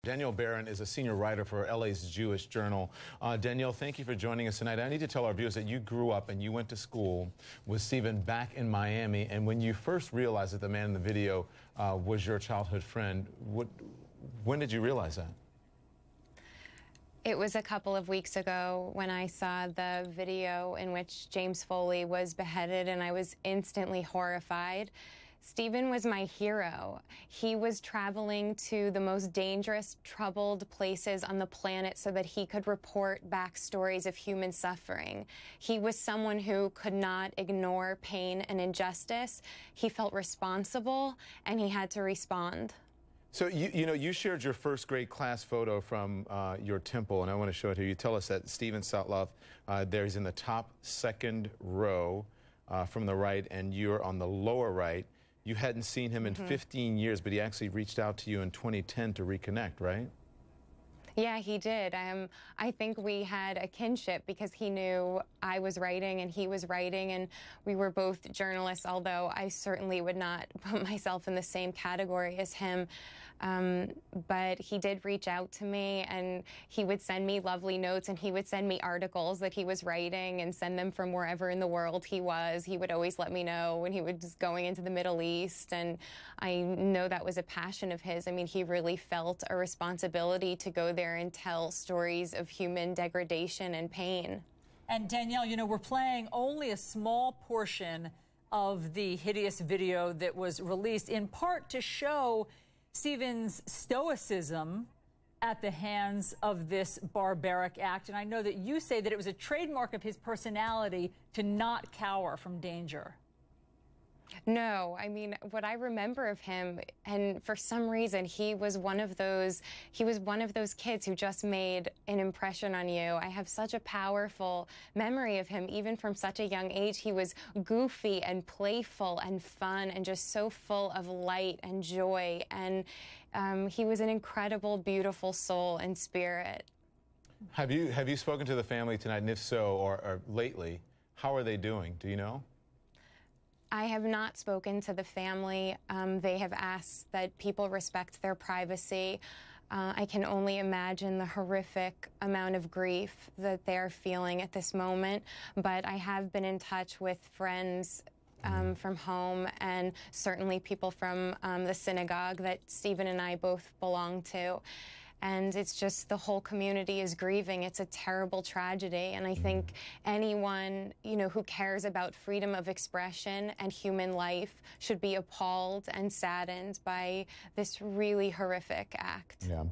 Danielle Barron is a senior writer for LA's Jewish Journal. Danielle, thank you for joining us tonight. I need to tell our viewers that you grew up and you went to school with Stephen back in Miami. And when you first realized that the man in the video was your childhood friend, when did you realize that? It was a couple of weeks ago when I saw the video in which James Foley was beheaded, and I was instantly horrified. Stephen was my hero. He was traveling to the most dangerous, troubled places on the planet so that he could report back stories of human suffering. He was someone who could not ignore pain and injustice. He felt responsible, and he had to respond. So, you shared your first grade class photo from your temple, and I want to show it here. You tell us that Stephen Sotloff, there he's in the top second row from the right, and you're on the lower right. You hadn't seen him in 15 years, but he actually reached out to you in 2010 to reconnect, right? Yeah, he did. I think we had a kinship because he knew I was writing and he was writing, and we were both journalists, although I certainly would not put myself in the same category as him. But he did reach out to me, and he would send me lovely notes, and he would send me articles that he was writing and send them from wherever in the world he was. He would always let me know when he was going into the Middle East, and I know that was a passion of his. I mean, he really felt a responsibility to go there and tell stories of human degradation and pain. And Danielle, we're playing only a small portion of the hideous video that was released, in part to show Stephen's stoicism at the hands of this barbaric act. And I know that you say that it was a trademark of his personality to not cower from danger. No, I mean, what I remember of him, and for some reason, he was one of those kids who just made an impression on you. I have such a powerful memory of him, even from such a young age. He was goofy and playful and fun and just so full of light and joy. And he was an incredible, beautiful soul and spirit. Have you spoken to the family tonight, and if so, or lately, how are they doing? Do you know? I have not spoken to the family. They have asked that people respect their privacy. I can only imagine the horrific amount of grief that they're feeling at this moment. But I have been in touch with friends from home, and certainly people from the synagogue that Stephen and I both belong to. And it's just the whole community is grieving. It's a terrible tragedy. And I think anyone, who cares about freedom of expression and human life should be appalled and saddened by this really horrific act. Yeah.